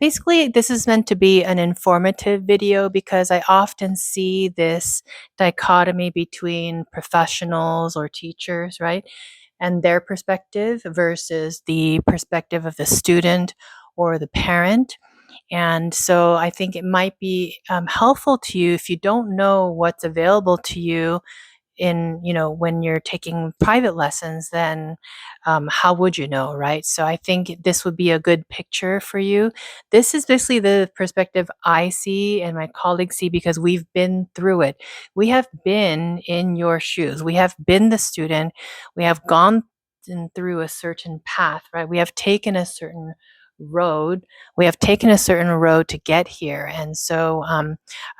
Basically, this is meant to be an informative video because I often see this dichotomy between professionals or teachers, right? And their perspective versus the perspective of the student or the parent. And so I think it might be helpful to you if you don't know what's available to you when you're taking private lessons, then how would you know, right? So I think this would be a good picture for you. This is basically the perspective I see and my colleagues see because we've been through it. We have been in your shoes. We have been the student. We have gone through a certain path, right? We have taken a certain road. We have taken a certain road to get here. And so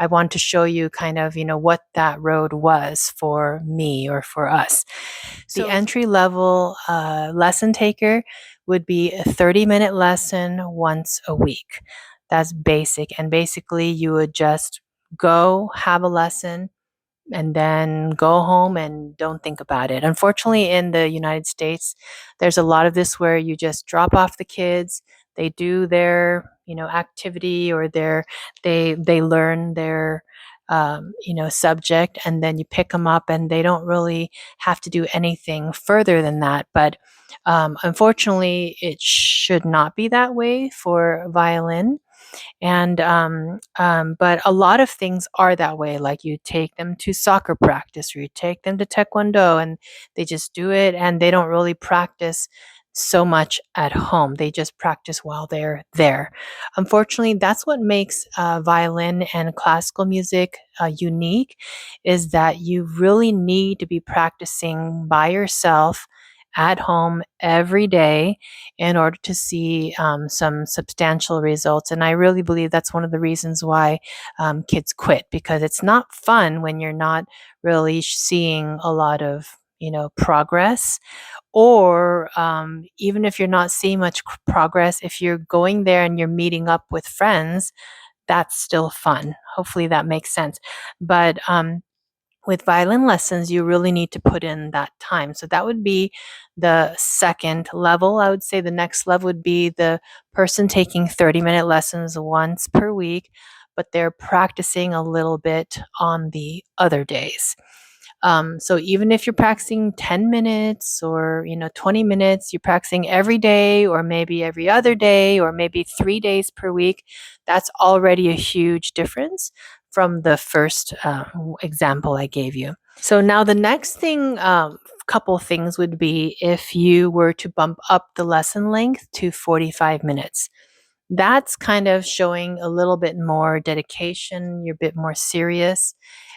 I want to show you kind of, what that road was for me or for us. The entry level lesson taker would be a 30-minute lesson once a week. That's basic. And basically, you would just go have a lesson and then go home and don't think about it. Unfortunately, in the United States, there's a lot of this where you just drop off the kids, they do their, activity or they learn their subject, and then you pick them up and they don't really have to do anything further than that. But unfortunately, it should not be that way for violin. And but a lot of things are that way. Like you take them to soccer practice or you take them to taekwondo, and they just do it, and they don't really practice so much at home. They just practice while they're there. Unfortunately, that's what makes violin and classical music unique, is that you really need to be practicing by yourself at home every day in order to see some substantial results. And I really believe that's one of the reasons why kids quit, because it's not fun when you're not really seeing a lot of progress, or even if you're not seeing much progress, if you're going there and you're meeting up with friends, that's still fun. Hopefully that makes sense. But with violin lessons, you really need to put in that time. So that would be the second level. I would say the next level would be the person taking 30-minute lessons once per week, but they're practicing a little bit on the other days. So even if you're practicing 10 minutes or 20 minutes, you're practicing every day or maybe every other day or maybe 3 days per week, that's already a huge difference from the first example I gave you. So now the next thing, couple things would be if you were to bump up the lesson length to 45 minutes. That's kind of showing a little bit more dedication, you're a bit more serious.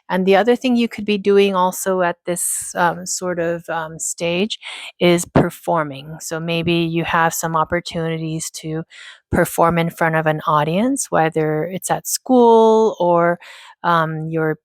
And the other thing you could be doing also at this sort of stage is performing. So maybe you have some opportunities to perform in front of an audience, whether it's at school or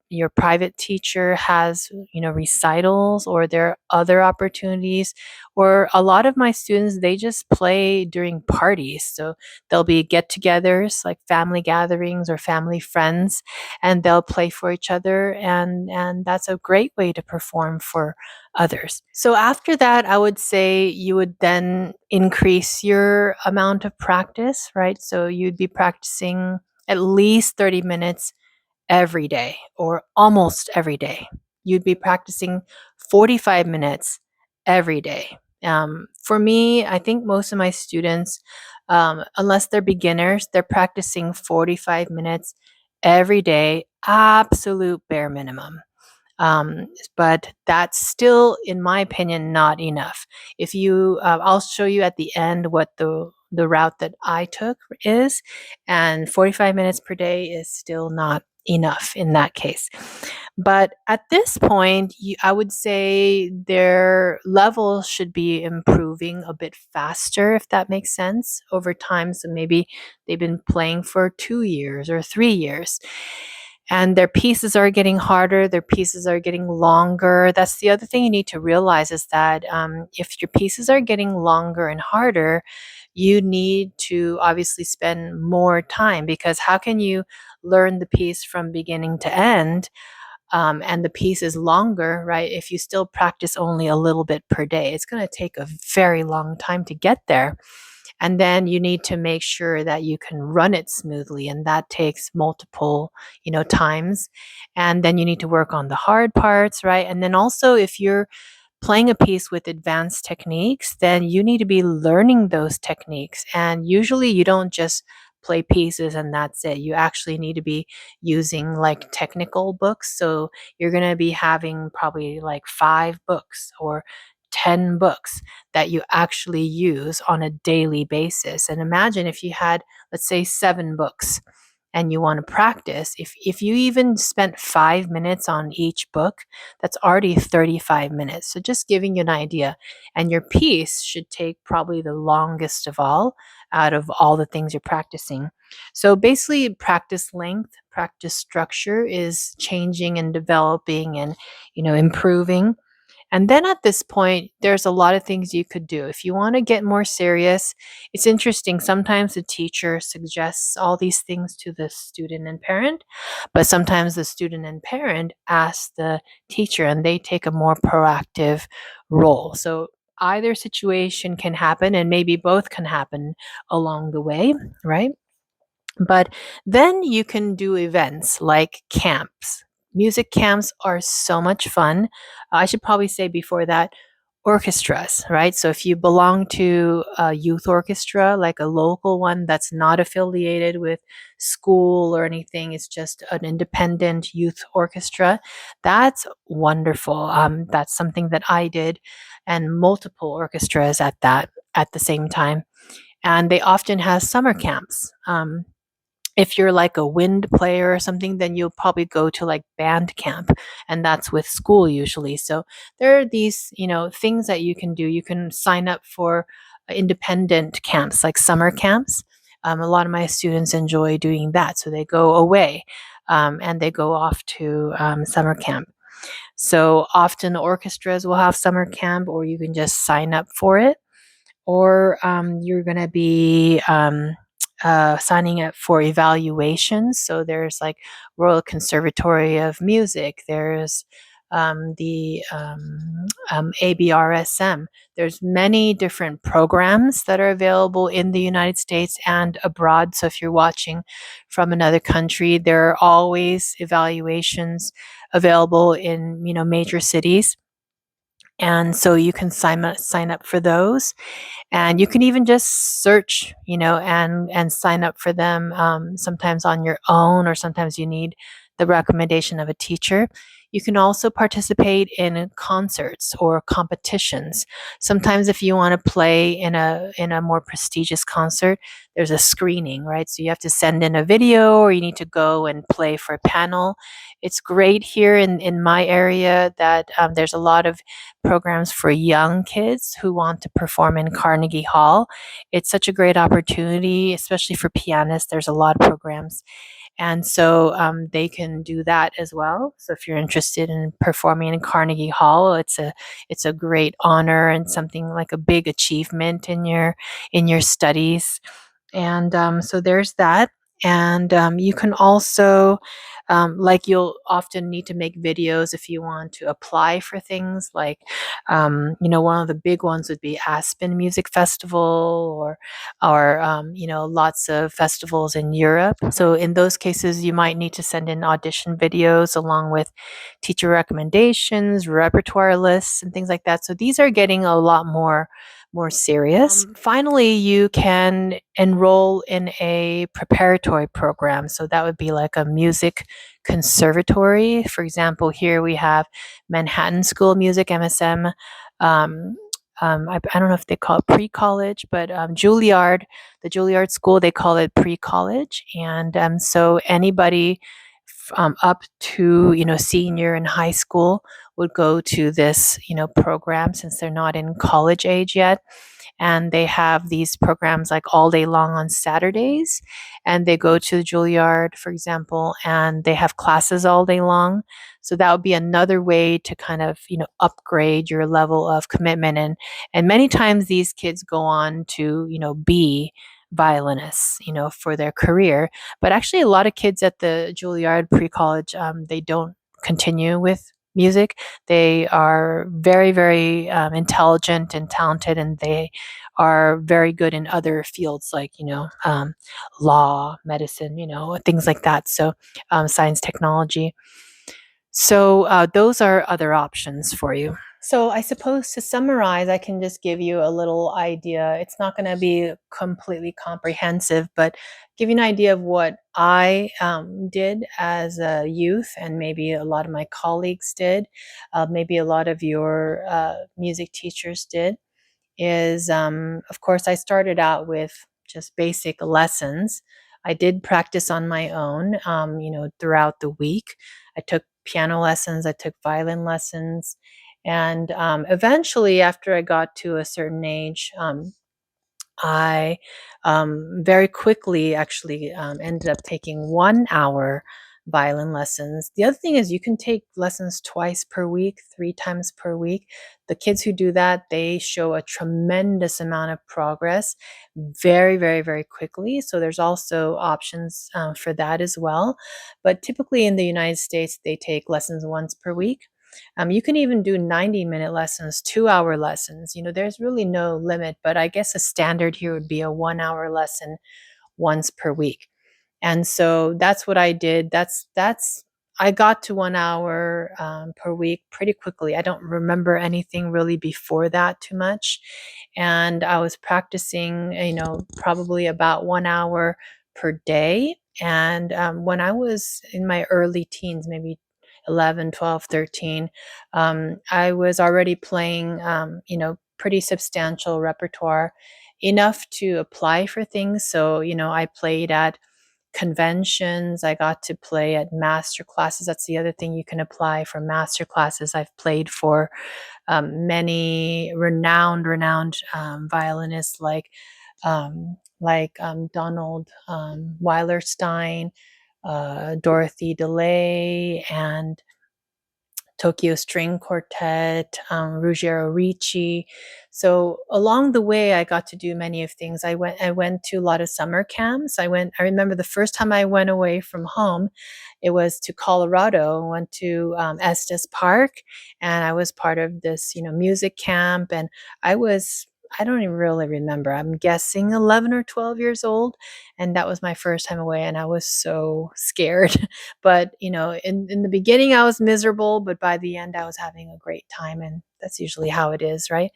your private teacher has recitals, or there are other opportunities. Or a lot of my students, they just play during parties. So there'll be get-togethers like family gatherings or family friends, and they'll play for each other, and that's a great way to perform for others. So after that, I would say you would then increase your amount of practice, right? So you'd be practicing at least 30 minutes every day or almost every day. You'd be practicing 45 minutes every day. For me, I think most of my students, unless they're beginners, they're practicing 45 minutes every day, absolute bare minimum. But that's still, in my opinion, not enough. If you, I'll show you at the end what the route that I took is, and 45 minutes per day is still not enough in that case. But at this point, I would say their levels should be improving a bit faster, if that makes sense, over time. So maybe they've been playing for 2 years or 3 years, and their pieces are getting harder, their pieces are getting longer. That's the other thing you need to realize, is that if your pieces are getting longer and harder, you need to obviously spend more time, because how can you learn the piece from beginning to end, and the piece is longer, right? If you still practice only a little bit per day, it's going to take a very long time to get there. And then you need to make sure that you can run it smoothly, and that takes multiple, times. And then you need to work on the hard parts, right? And then also, if you're playing a piece with advanced techniques, then you need to be learning those techniques. And usually you don't just play pieces and that's it. You actually need to be using like technical books. So you're going to be having probably like 5 books or 10 books that you actually use on a daily basis. And imagine if you had, let's say, 7 books and you want to practice, if you even spent 5 minutes on each book, that's already 35 minutes. So just giving you an idea. And your piece should take probably the longest of all out of all the things you're practicing. So basically, practice length, practice structure is changing and developing and, improving. And then at this point, there's a lot of things you could do. If you want to get more serious, it's interesting. Sometimes the teacher suggests all these things to the student and parent, but sometimes the student and parent ask the teacher and they take a more proactive role. So either situation can happen, and maybe both can happen along the way, right? But then you can do events like camps. Music camps are so much fun. I should probably say before that, orchestras, right? So if you belong to a youth orchestra, like a local one that's not affiliated with school or anything, it's just an independent youth orchestra, that's wonderful. That's something that I did, and multiple orchestras at the same time. And they often have summer camps. If you're like a wind player or something, then you'll probably go to like band camp, and that's with school usually. So there are these, things that you can do. You can sign up for independent camps, like summer camps. A lot of my students enjoy doing that. So they go away and they go off to summer camp. So often orchestras will have summer camp, or you can just sign up for it, or you're going to be signing up for evaluations. So there's like Royal Conservatory of Music. There's the ABRSM. There's many different programs that are available in the United States and abroad. So if you're watching from another country, there are always evaluations available in major cities. And so you can sign up for those, and you can even just search, and sign up for them, sometimes on your own, or sometimes you need the recommendation of a teacher. You can also participate in concerts or competitions. Sometimes if you want to play in a more prestigious concert, there's a screening, right? So you have to send in a video, or you need to go and play for a panel. It's great here in my area that there's a lot of programs for young kids who want to perform in Carnegie Hall. It's such a great opportunity, especially for pianists. There's a lot of programs. And so they can do that as well. So if you're interested in performing in Carnegie Hall, it's a great honor and something like a big achievement in your studies. And so there's that. And you can also, like, you'll often need to make videos if you want to apply for things. Like, one of the big ones would be Aspen Music Festival, or lots of festivals in Europe. So in those cases, you might need to send in audition videos along with teacher recommendations, repertoire lists, and things like that. So these are getting a lot more serious. Finally, you can enroll in a preparatory program. So that would be like a music conservatory. For example, here we have Manhattan School of Music, MSM. I don't know if they call it pre-college, but Juilliard, the Juilliard School, they call it pre-college. And so anybody up to senior in high school would go to this program, since they're not in college age yet. And they have these programs like all day long on Saturdays, and they go to Juilliard, for example, and they have classes all day long. So that would be another way to kind of upgrade your level of commitment. And many times these kids go on to be violinists for their career. But actually, a lot of kids at the Juilliard pre-college, they don't continue with music. They are very, very intelligent and talented, and they are very good in other fields like, law, medicine, things like that. So, science, technology. So, those are other options for you. So, I suppose to summarize, I can just give you a little idea. It's not going to be completely comprehensive, but give you an idea of what I did as a youth, and maybe a lot of my colleagues did, maybe a lot of your music teachers did. Is, of course, I started out with just basic lessons. I did practice on my own, throughout the week. I took piano lessons, I took violin lessons, and eventually, after I got to a certain age, I very quickly actually ended up taking 1 hour violin lessons. The other thing is you can take lessons twice per week, 3 times per week. The kids who do that, they show a tremendous amount of progress very, very, very quickly. So there's also options for that as well. But typically in the United States, they take lessons once per week. You can even do 90-minute lessons, 2 hour lessons. There's really no limit, but I guess a standard here would be a 1 hour lesson once per week. And so that's what I did. I got to 1 hour per week pretty quickly. I don't remember anything really before that too much. And I was practicing, probably about 1 hour per day. And when I was in my early teens, maybe 11, 12, 13, I was already playing, pretty substantial repertoire, enough to apply for things. So, I played at conventions. I got to play at master classes. That's the other thing, you can apply for master classes. I've played for many renowned violinists like Donald Weilerstein, Dorothy DeLay, and Tokyo String Quartet, Ruggiero Ricci. So along the way, I got to do many of things. I went to a lot of summer camps. I remember the first time I went away from home, it was to Colorado. I went to Estes Park, and I was part of this, music camp. And I don't even really remember. I'm guessing 11 or 12 years old. And that was my first time away. And I was so scared. But, in the beginning, I was miserable, but by the end, I was having a great time. And that's usually how it is, right?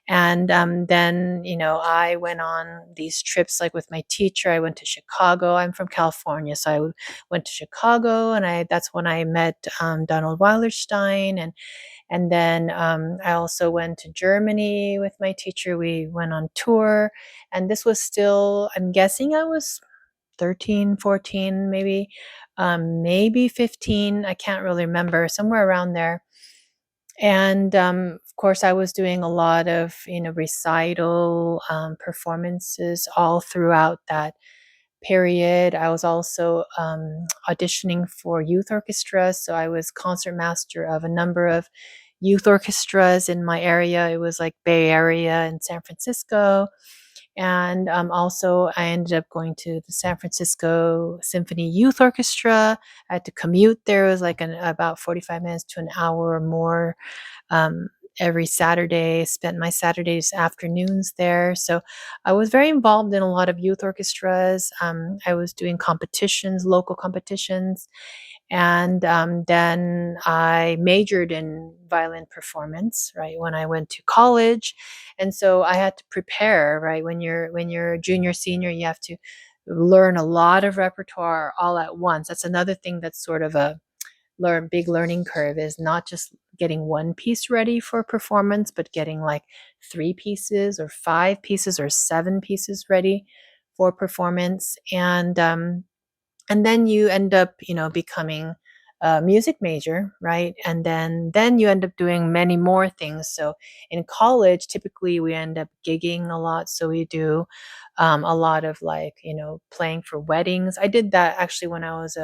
And then, I went on these trips, like with my teacher. I went to Chicago. I'm from California. So went to Chicago, and that's when I met Donald Weilerstein. And then I also went to Germany with my teacher. We went on tour. And this was still, I'm guessing I was 13, 14, maybe 15. I can't really remember, somewhere around there. And of course, I was doing a lot of, recital performances all throughout that period. I was also auditioning for youth orchestras. So I was concertmaster of a number of youth orchestras in my area. It was like Bay Area and San Francisco. And also, I ended up going to the San Francisco Symphony Youth Orchestra. I had to commute there. It was like about 45 minutes to an hour or more um, every Saturday. Spent my Saturdays afternoons there. So I was very involved in a lot of youth orchestras. I was doing competitions, local competitions. And then I majored in violin performance, right, when I went to college. And so I had to prepare, right? When you're a junior, senior, you have to learn a lot of repertoire all at once. That's another thing that's sort of a big learning curve, is not just getting one piece ready for performance, but getting like 3 pieces or 5 pieces or 7 pieces ready for performance. And then you end up, becoming a music major, right? And then you end up doing many more things. So in college, typically we end up gigging a lot. So we do a lot of, like, playing for weddings. I did that actually when I was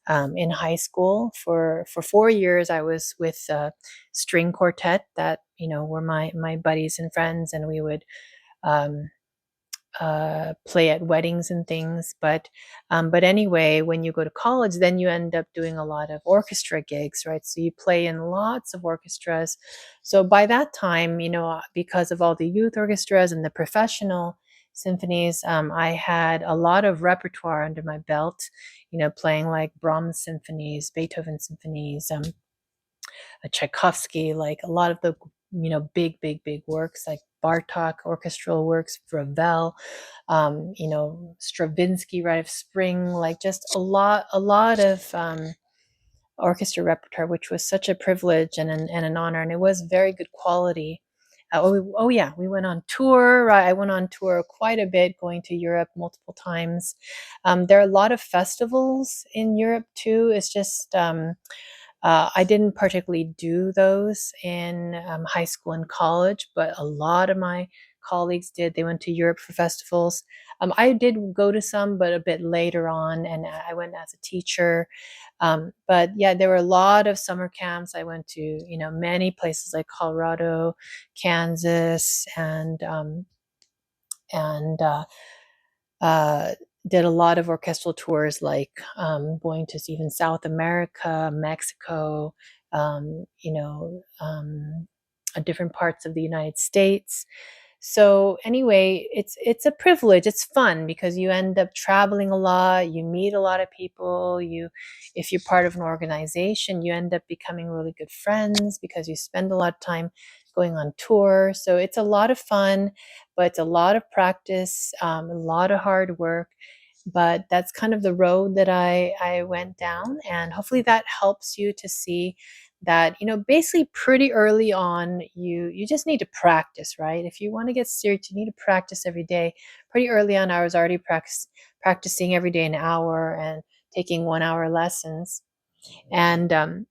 in high school. For 4 years, I was with a string quartet that, were my buddies and friends, and we would um, play at weddings and things. But anyway, when you go to college, then you end up doing a lot of orchestra gigs, right? So you play in lots of orchestras. So by that time, because of all the youth orchestras and the professional symphonies, I had a lot of repertoire under my belt, playing like Brahms symphonies, Beethoven symphonies, Tchaikovsky, like a lot of the big, big, big works like Bartok orchestral works, Ravel, Stravinsky, Rite of Spring, like just a lot of orchestra repertoire, which was such a privilege and an honor, and it was very good quality. Oh yeah, we went on tour. I went on tour quite a bit, going to Europe multiple times. There are a lot of festivals in Europe too. It's just I didn't particularly do those in high school and college, but a lot of my colleagues did. They went to Europe for festivals. I did go to some, but a bit later on, and I went as a teacher. But yeah, there were a lot of summer camps. I went to, many places like Colorado, Kansas, and uh, did a lot of orchestral tours, like going to even South America, Mexico, different parts of the United States. So anyway, it's a privilege. It's fun because you end up traveling a lot. You meet a lot of people. If you're part of an organization, you end up becoming really good friends because you spend a lot of time going on tour. So it's a lot of fun, but it's a lot of practice, a lot of hard work. But that's kind of the road that I went down, and hopefully that helps you to see that, basically pretty early on, you just need to practice, right? If you want to get serious, you need to practice every day. Pretty early on, I was already practicing every day an hour and taking 1 hour lessons. And um,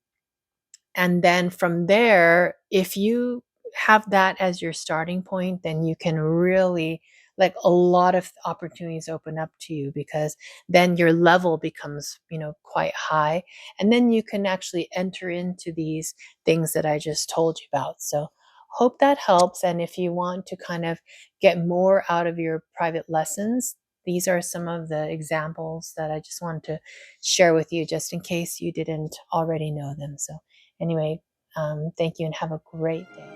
and then from there, if you have that as your starting point, then you can really, like, a lot of opportunities open up to you, because then your level becomes, quite high. And then you can actually enter into these things that I just told you about. So hope that helps. And if you want to kind of get more out of your private lessons, these are some of the examples that I just wanted to share with you, just in case you didn't already know them. So anyway, thank you and have a great day.